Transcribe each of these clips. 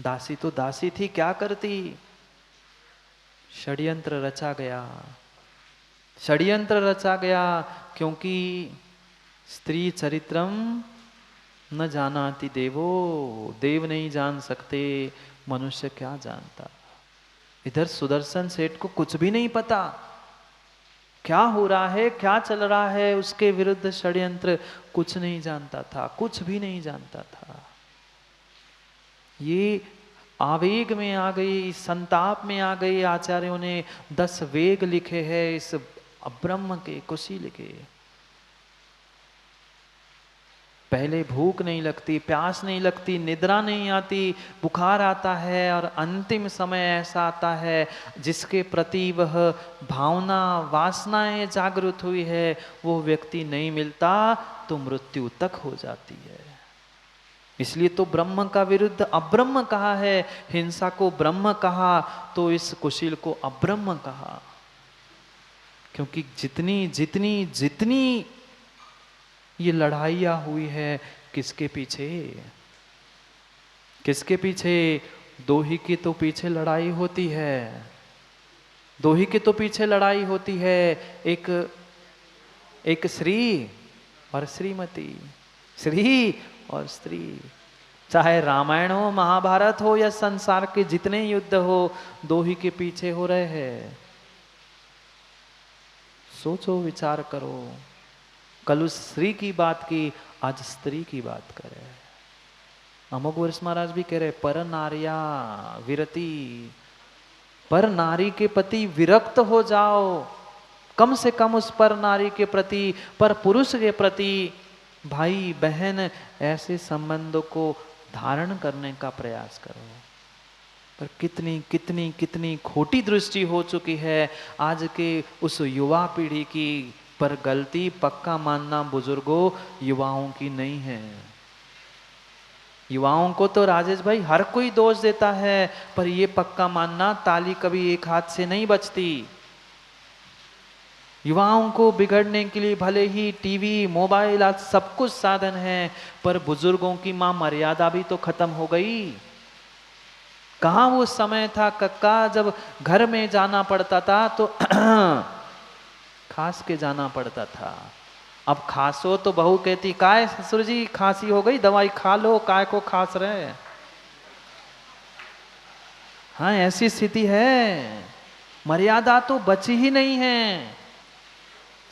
दासी तो दासी थी, क्या करती? षड्यंत्र रचा गया, षड्यंत्र रचा गया, क्योंकि स्त्री चरित्रम न जानाति देवो, देव नहीं जान सकते, मनुष्य क्या जानता। इधर सुदर्शन सेठ को कुछ भी नहीं पता क्या हो रहा है, क्या चल रहा है, उसके विरुद्ध षड्यंत्र कुछ नहीं जानता था, कुछ भी नहीं जानता था। ये आवेग में आ गई, संताप में आ गई। आचार्यों ने 10 वेग लिखे हैं इस ब्रह्म के, कुशील के। पहले भूख नहीं लगती, प्यास नहीं लगती, निद्रा नहीं आती, बुखार आता है, और अंतिम समय ऐसा आता है जिसके प्रति वह भावना, वासनाएं जागृत हुई है, वो व्यक्ति नहीं मिलता तो मृत्यु तक हो जाती है। इसलिए तो ब्रह्म का विरुद्ध अब्रह्म कहा है, हिंसा को ब्रह्म कहा तो इस कुशील को अब्रह्म कहा। क्योंकि जितनी जितनी जितनी ये लड़ाइयाँ हुई है, किसके पीछे? किसके पीछे? दो ही की तो पीछे लड़ाई होती है, दो ही के तो पीछे लड़ाई होती है। एक श्री और श्रीमती, श्री और स्त्री। चाहे रामायण हो, महाभारत हो, या संसार के जितने युद्ध हो, दो ही के पीछे हो रहे हैं। सोचो, विचार करो। कल उस स्त्री की बात की, आज स्त्री की बात करें। अमोघ वर्ष महाराज भी कह रहे, पर नारिया विरति, पर नारी के प्रति विरक्त हो जाओ, कम से कम उस पर नारी के प्रति, पर पुरुष के प्रति, भाई बहन, ऐसे संबंधों को धारण करने का प्रयास करो। पर कितनी कितनी कितनी खोटी दृष्टि हो चुकी है आज के उस युवा पीढ़ी की। पर गलती पक्का मानना बुजुर्गों, युवाओं की नहीं है। युवाओं को तो राजेश भाई हर कोई दोष देता है, पर ये पक्का मानना, ताली कभी एक हाथ से नहीं बजती। युवाओं को बिगड़ने के लिए भले ही टीवी, मोबाइल, आज सब कुछ साधन है, पर बुजुर्गों की मां मर्यादा भी तो खत्म हो गई। कहाँ वो समय था कक्का जब घर में जाना पड़ता था तो खास के जाना पड़ता था। अब खासो तो बहू कहती, काय ससुर जी खांसी हो गई, दवाई खा लो, काय को खास रहे। हाँ, ऐसी स्थिति है। मर्यादा तो बची ही नहीं है।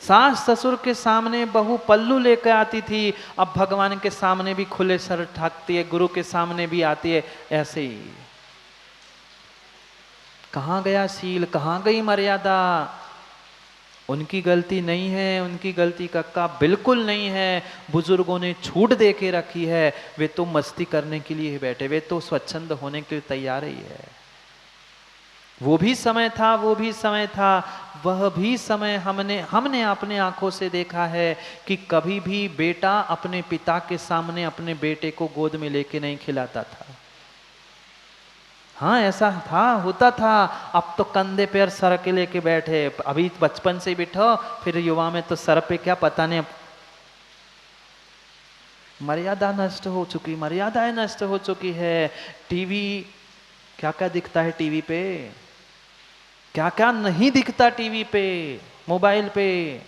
सास ससुर के सामने बहू पल्लू लेकर आती थी, अब भगवान के सामने भी खुले सर ठाकती है, गुरु के सामने भी आती है। ऐसे ही कहाँ गया शील, कहाँ गई मर्यादा? उनकी गलती नहीं है, उनकी गलती कक्का बिल्कुल नहीं है। बुजुर्गों ने छूट दे के रखी है, वे तो मस्ती करने के लिए बैठे, वे तो स्वच्छंद होने के लिए तैयार ही है। वो भी समय था, वो भी समय था, वह भी समय हमने अपने आंखों से देखा है कि कभी भी बेटा अपने पिता के सामने अपने बेटे को गोद में लेके नहीं खिलाता था। हाँ, ऐसा था, होता था। अब तो कंधे पे सर के लेके बैठे, अभी बचपन से बिठो, फिर युवा में तो सर पे क्या पता नहीं। मर्यादा नष्ट हो चुकी, मर्यादाएं नष्ट हो चुकी है। टीवी, क्या क्या दिखता है टीवी पे, क्या क्या नहीं दिखता टीवी पे, मोबाइल पे।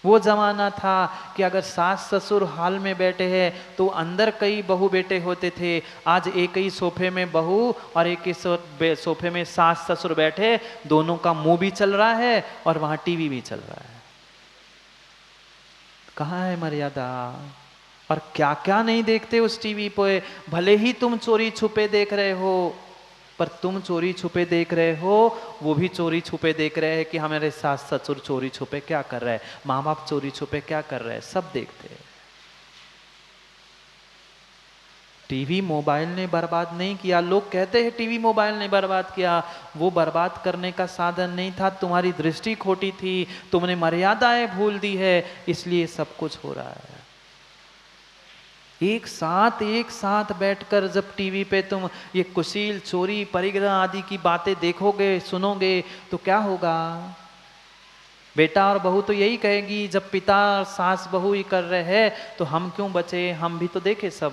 वो जमाना था कि अगर सास ससुर हाल में बैठे हैं तो अंदर कई बहू बेटे होते थे। आज एक ही सोफे में बहू और एक ही सोफे में सास ससुर बैठे, दोनों का मुंह भी चल रहा है और वहां टीवी भी चल रहा है। कहाँ है मर्यादा? और क्या क्या नहीं देखते उस टीवी पे। भले ही तुम चोरी छुपे देख रहे हो, पर तुम चोरी छुपे देख रहे हो, वो भी चोरी छुपे देख रहे हैं कि हमारे सास ससुर चोरी छुपे क्या कर रहे हैं, माँ बाप चोरी छुपे क्या कर रहे हैं, सब देखते हैं। टीवी मोबाइल ने बर्बाद नहीं किया। लोग कहते हैं टीवी मोबाइल ने बर्बाद किया, वो बर्बाद करने का साधन नहीं था। तुम्हारी दृष्टि खोटी थी, तुमने मर्यादाएं भूल दी है, इसलिए सब कुछ हो रहा है। एक साथ बैठकर जब टीवी पे तुम ये कुशील, चोरी, परिग्रह आदि की बातें देखोगे, सुनोगे, तो क्या होगा? बेटा और बहू तो यही कहेगी, जब पिता सास बहू ही कर रहे हैं तो हम क्यों बचे, हम भी तो देखे सब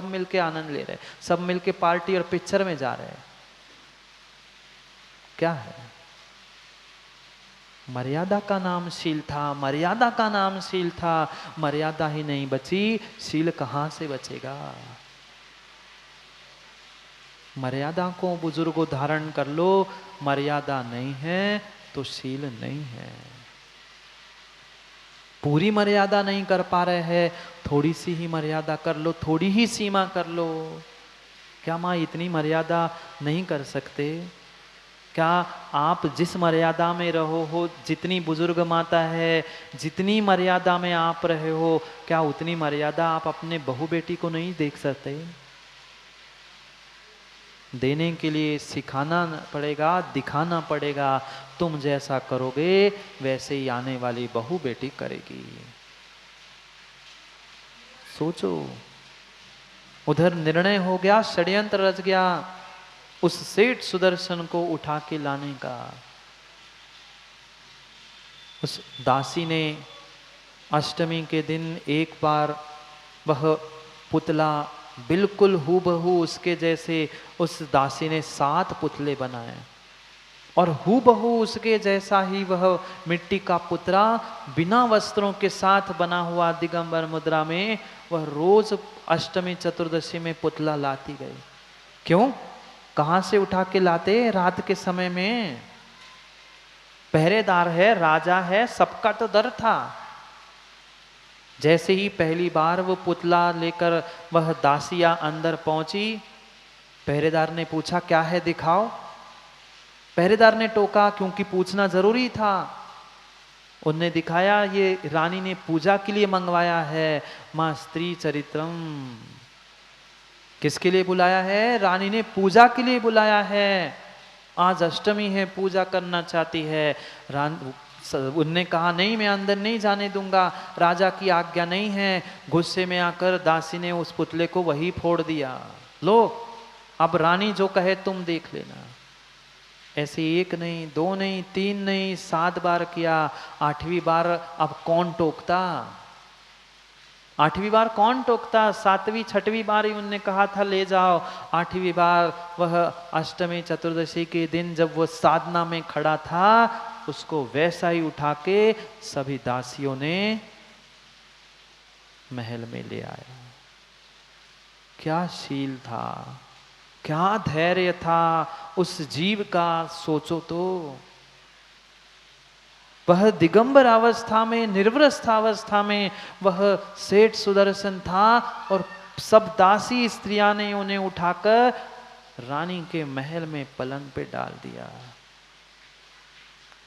मिलके आनंद ले रहे, सब मिलके पार्टी और पिक्चर में जा रहे हैं। क्या है? मर्यादा का नाम शील था, मर्यादा का नाम शील था। मर्यादा ही नहीं बची, शील कहां से बचेगा? मर्यादा को बुजुर्गों धारण कर लो, मर्यादा नहीं है तो शील नहीं है। पूरी मर्यादा नहीं कर पा रहे हैं, थोड़ी सी ही मर्यादा कर लो, थोड़ी ही सीमा कर लो। क्या माँ इतनी मर्यादा नहीं कर सकते? क्या आप जिस मर्यादा में रहो हो, जितनी बुजुर्ग माता है, जितनी मर्यादा में आप रहे हो, क्या उतनी मर्यादा आप अपने बहू बेटी को नहीं देख सकते? देने के लिए सिखाना पड़ेगा, दिखाना पड़ेगा। तुम जैसा करोगे वैसे ही आने वाली बहू बेटी करेगी। सोचो, उधर निर्णय हो गया, षड्यंत्र रच गया उस सेठ सुदर्शन को उठा के लाने का। उस दासी ने अष्टमी के दिन एक बार वह पुतला बिल्कुल हूबहू उसके जैसे, उस दासी ने 7 पुतले बनाए और हूबहू उसके जैसा ही वह मिट्टी का पुतला बिना वस्त्रों के साथ बना हुआ दिगंबर मुद्रा में वह रोज अष्टमी चतुर्दशी में पुतला लाती गई। क्यों? कहां से उठा के लाते? रात के समय में पहरेदार है, राजा है, सबका तो डर था। जैसे ही पहली बार वो पुतला लेकर वह दासिया अंदर पहुंची, पहरेदार ने पूछा क्या है दिखाओ। पहरेदार ने टोका, क्योंकि पूछना जरूरी था। उनने दिखाया, ये रानी ने पूजा के लिए मंगवाया है। मां स्त्री चरित्रम। किसके लिए बुलाया है? रानी ने पूजा के लिए बुलाया है। आज अष्टमी है, पूजा करना चाहती है। उनने कहा नहीं, मैं अंदर नहीं जाने दूंगा, राजा की आज्ञा नहीं है। गुस्से में आकर दासी ने उस पुतले को वही फोड़ दिया। लो, अब रानी जो कहे तुम देख लेना। ऐसे 1 नहीं, 2 नहीं, 3 नहीं, 7 बार किया। 8वीं बार अब कौन टोकता? 8वीं बार कौन टोकता? 7वीं 6वीं बार ही उनने कहा था ले जाओ। 8वीं बार वह अष्टमी चतुर्दशी के दिन जब वह साधना में खड़ा था, उसको वैसा ही उठा के सभी दासियों ने महल में ले आया। क्या शील था, क्या धैर्य था उस जीव का, सोचो तो। वह दिगंबर अवस्था में, निर्वस्त्र अवस्था में वह सेठ सुदर्शन था और सब दासी स्त्रियां ने उन्हें उठाकर रानी के महल में पलंग पे डाल दिया।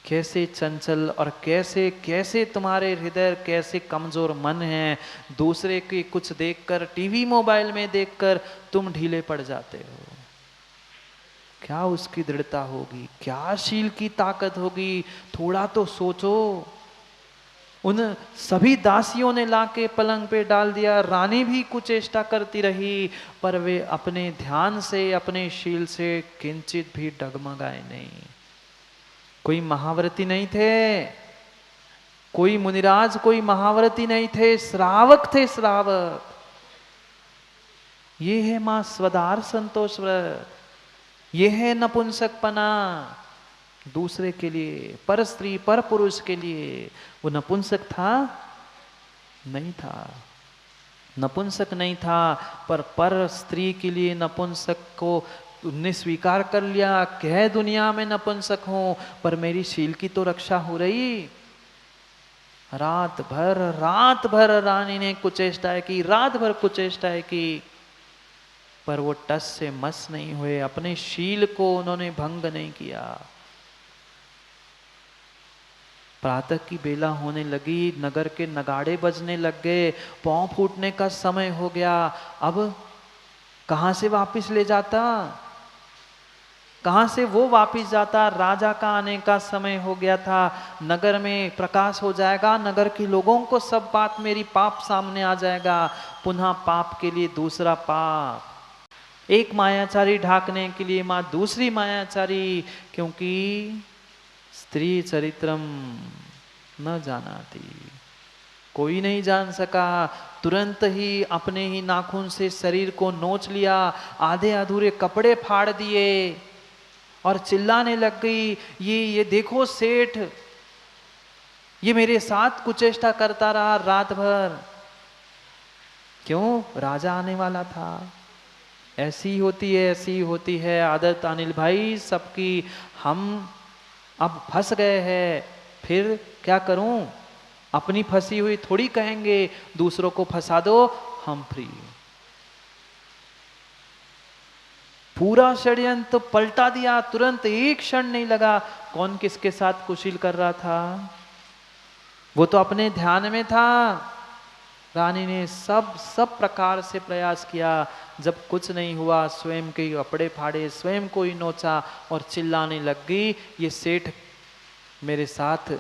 कैसे चंचल और कैसे कैसे तुम्हारे हृदय कैसे कमजोर मन है। दूसरे की कुछ देखकर, टीवी मोबाइल में देखकर तुम ढीले पड़ जाते हो। क्या उसकी दृढ़ता होगी, क्या शील की ताकत होगी, थोड़ा तो सोचो। उन सभी दासियों ने लाके पलंग पे डाल दिया। रानी भी कुचेष्टा करती रही, पर वे अपने ध्यान से, अपने शील से किंचित भी डगमगाए नहीं। कोई महाव्रती नहीं थे, कोई मुनिराज, कोई महाव्रती नहीं थे, श्रावक थे, श्रावक। ये है मां स्वदार संतोष व्रत, ये है नपुंसकपना। दूसरे के लिए, पर स्त्री पर पुरुष के लिए। वो नपुंसक था? नहीं था, नपुंसक नहीं था। पर स्त्री के लिए नपुंसक को उनने स्वीकार कर लिया। कह दुनिया में नपुंसक हूं, पर मेरी शील की तो रक्षा हो रही। रात भर रानी ने कुचेष्टाएं की, रात भर कुचेष्टाएं की, पर वो टस से मस नहीं हुए। अपने शील को उन्होंने भंग नहीं किया। प्रातः की बेला होने लगी, नगर के नगाड़े बजने लग गए, पांव फूटने का समय हो गया। अब कहां से वापस ले जाता, कहां से वो वापस जाता? राजा का आने का समय हो गया था। नगर में प्रकाश हो जाएगा, नगर के लोगों को सब बात, मेरी पाप सामने आ जाएगा। पुनः पाप के लिए दूसरा पाप, एक मायाचारी ढाकने के लिए मां दूसरी मायाचारी। क्योंकि स्त्री चरित्रम, न जानाति। कोई नहीं जान सका। तुरंत ही अपने ही नाखून से शरीर को नोच लिया, आधे अधूरे कपड़े फाड़ दिए और चिल्लाने लग गई, ये देखो सेठ, ये मेरे साथ कुचेष्टा करता रहा रात भर। क्यों? राजा आने वाला था। ऐसी होती है, ऐसी होती है आदत अनिल भाई सबकी। हम अब फंस गए हैं, फिर क्या करूं? अपनी फंसी हुई थोड़ी कहेंगे, दूसरों को फंसा दो, हम फ्री। पूरा षड्यंत्र पलटा दिया, तुरंत एक क्षण नहीं लगा। कौन किसके साथ कुशील कर रहा था? वो तो अपने ध्यान में था। रानी ने सब प्रकार से प्रयास किया, जब कुछ नहीं हुआ स्वयं के कपड़े फाड़े, स्वयं को ही नोचा और चिल्लाने लग गई, ये सेठ मेरे साथ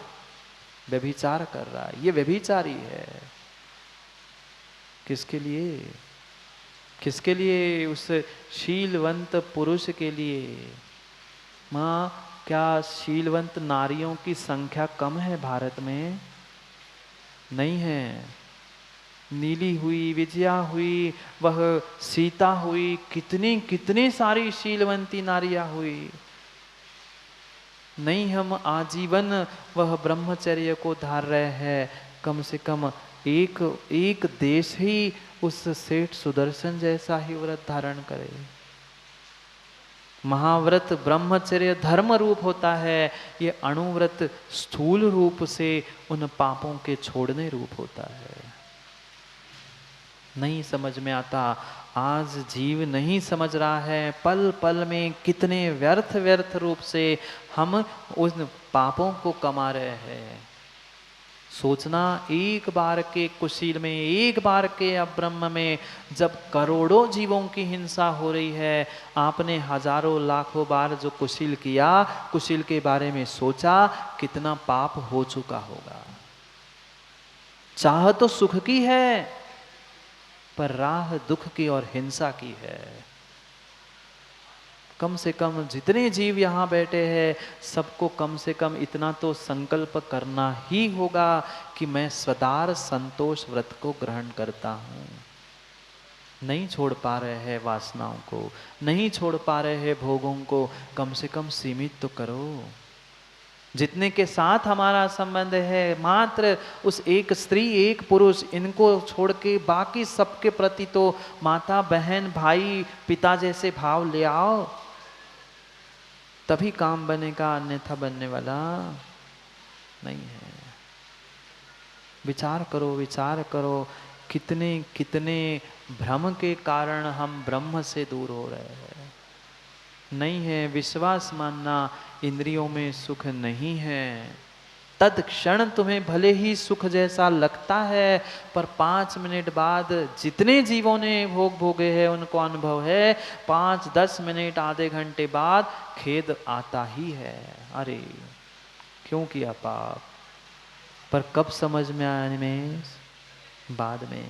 व्यभिचार कर रहा है, ये व्यभिचारी है। किसके लिए? किसके लिए? उस शीलवंत पुरुष के लिए। माँ, क्या शीलवंत नारियों की संख्या कम है भारत में? नहीं है। नीली हुई, विजया हुई, वह सीता हुई, कितनी कितनी सारी शीलवंती नारियां हुई। नहीं, हम आजीवन वह ब्रह्मचर्य को धार रहे हैं। कम से कम एक देश ही उस सेठ सुदर्शन जैसा ही व्रत धारण करे। महाव्रत ब्रह्मचर्य धर्म रूप होता है, ये अणुव्रत स्थूल रूप से उन पापों के छोड़ने रूप होता है। नहीं समझ में आता। आज जीव नहीं समझ रहा है, पल पल में कितने व्यर्थ व्यर्थ रूप से हम उन पापों को कमा रहे हैं। सोचना, एक बार के कुशील में, एक बार के अब्रह्म में जब करोड़ों जीवों की हिंसा हो रही है, आपने हजारों लाखों बार जो कुशील किया, कुशील के बारे में सोचा, कितना पाप हो चुका होगा। चाह तो सुख की है, पर राह दुख की और हिंसा की है। कम से कम जितने जीव यहाँ बैठे हैं, सबको कम से कम इतना तो संकल्प करना ही होगा कि मैं सदार संतोष व्रत को ग्रहण करता हूँ। नहीं छोड़ पा रहे हैं वासनाओं को, नहीं छोड़ पा रहे हैं भोगों को, कम से कम सीमित तो करो। जितने के साथ हमारा संबंध है, मात्र उस एक स्त्री एक पुरुष, इनको छोड़ के बाकी सबके प्रति तो माता बहन भाई पिता जैसे भाव ले आओ, तभी काम बनेगा, अन्यथा बनने वाला नहीं है। विचार करो, विचार करो, कितने कितने भ्रम के कारण हम ब्रह्म से दूर हो रहे हैं। नहीं है विश्वास मानना, इंद्रियों में सुख नहीं है। तत्क्षण तुम्हें भले ही सुख जैसा लगता है, पर 5 मिनट बाद जितने जीवों ने भोग भोगे हैं उनको अनुभव है, 5-10 मिनट आधे घंटे बाद खेद आता ही है। अरे क्यों किया पाप? पर कब समझ में आने में? बाद में।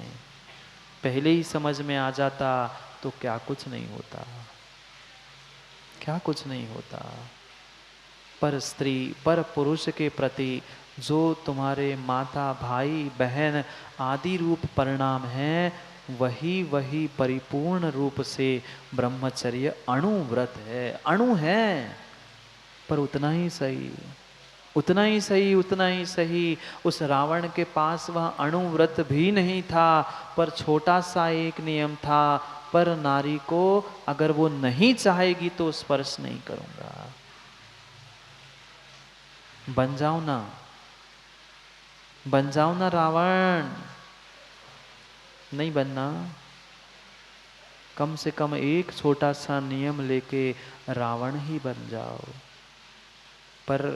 पहले ही समझ में आ जाता तो क्या कुछ नहीं होता, क्या कुछ नहीं होता। पर स्त्री पर पुरुष के प्रति जो तुम्हारे माता भाई बहन आदि रूप परिणाम हैं, वही वही परिपूर्ण रूप से ब्रह्मचर्य अणुव्रत है। अणु है, पर उतना ही सही, उतना ही सही, उतना ही सही। उस रावण के पास वह अणुव्रत भी नहीं था, पर छोटा सा एक नियम था, पर नारी को अगर वो नहीं चाहेगी तो स्पर्श नहीं करूंगा। बन जाओ ना, बन जाओ ना रावण। नहीं बनना, कम से कम एक छोटा सा नियम लेके रावण ही बन जाओ, पर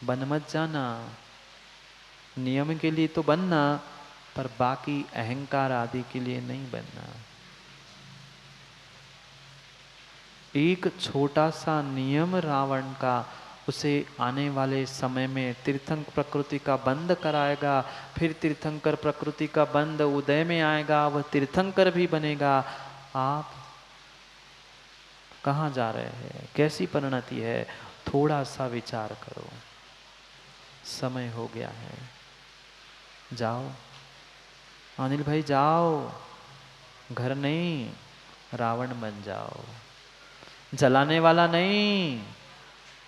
बन मत जाना। नियम के लिए तो बनना, पर बाकी अहंकार आदि के लिए नहीं बनना। एक छोटा सा नियम रावण का उसे आने वाले समय में तीर्थंकर प्रकृति का बंद कराएगा। फिर तीर्थंकर प्रकृति का बंद उदय में आएगा, वह तीर्थंकर भी बनेगा। आप कहाँ जा रहे हैं? कैसी परिणति है? थोड़ा सा विचार करो। समय हो गया है। जाओ अनिल भाई, जाओ, घर नहीं रावण बन जाओ। जलाने वाला नहीं,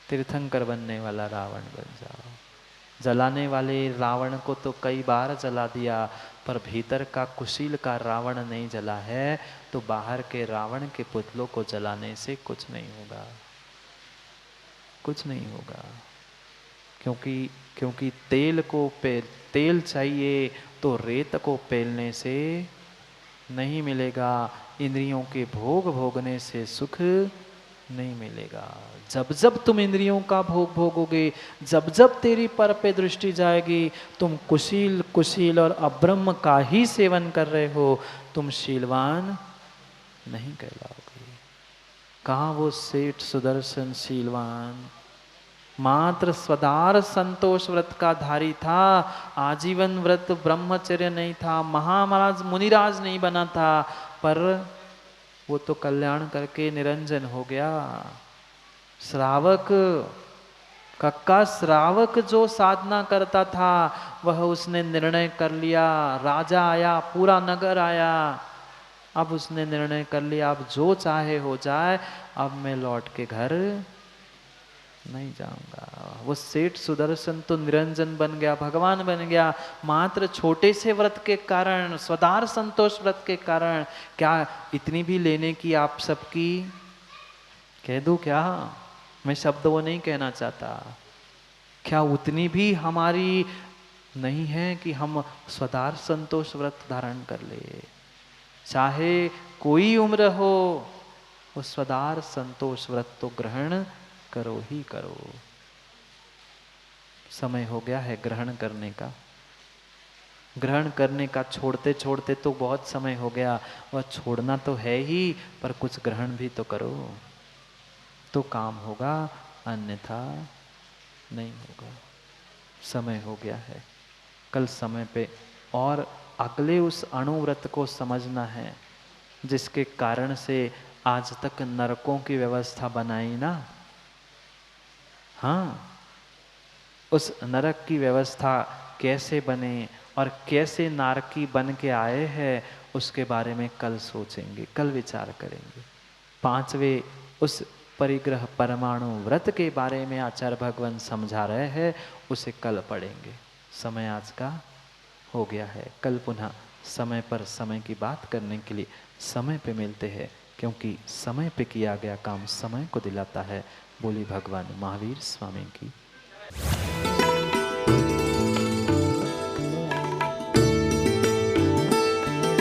तीर्थंकर बनने वाला रावण बन जाओ। जलाने वाले रावण को तो कई बार जला दिया, पर भीतर का कुशील का रावण नहीं जला है, तो बाहर के रावण के पुतलों को जलाने से कुछ नहीं होगा, कुछ नहीं होगा। क्योंकि तेल चाहिए तो रेत को पेलने से नहीं मिलेगा, इंद्रियों के भोग भोगने से सुख नहीं मिलेगा। जब जब तुम इंद्रियों का भोग भोगोगे, जब जब तेरी पर पे दृष्टि जाएगी, तुम कुशील और अब्रह्म का ही सेवन कर रहे हो, तुम शीलवान नहीं कहलाओगे। कहाँ वो सेठ सुदर्शन शीलवान, मात्र स्वदार संतोष व्रत का धारी था, आजीवन व्रत ब्रह्मचर्य नहीं था, महाराज मुनिराज नहीं बना था, पर वो तो कल्याण करके निरंजन हो गया। श्रावक, कक्का श्रावक जो साधना करता था, वह उसने निर्णय कर लिया। राजा आया, पूरा नगर आया, अब उसने निर्णय कर लिया, अब जो चाहे हो जाए, अब मैं लौट के घर नहीं जाऊंगा। वो सेठ सुदर्शन तो निरंजन बन गया, भगवान बन गया, मात्र छोटे से व्रत के कारण, स्वदार संतोष व्रत के कारण। क्या इतनी भी लेने की आप सबकी कह दूं क्या? मैं शब्द वो नहीं कहना चाहता। क्या उतनी भी हमारी नहीं है कि हम स्वदार संतोष व्रत धारण कर ले? चाहे कोई उम्र हो, वो स्वदार संतोष व्रत तो ग्रहण करो ही करो। समय हो गया है ग्रहण करने का। ग्रहण करने का छोड़ते छोड़ते तो बहुत समय हो गया, वह छोड़ना तो है ही, पर कुछ ग्रहण भी तो करो, तो काम होगा, अन्यथा नहीं होगा। समय हो गया है, कल समय पे और अगले उस अणुव्रत को समझना है, जिसके कारण से आज तक नरकों की व्यवस्था बनाई ना। हाँ, उस नरक की व्यवस्था कैसे बने और कैसे नारकी बन के आए हैं, उसके बारे में कल सोचेंगे, कल विचार करेंगे। पांचवें उस परिग्रह परमाणु व्रत के बारे में आचार्य भगवान समझा रहे हैं, उसे कल पढ़ेंगे। समय आज का हो गया है, कल पुनः समय पर समय की बात करने के लिए समय पे मिलते हैं, क्योंकि समय पे किया गया काम समय को दिलाता है। बोली भगवान महावीर स्वामी की।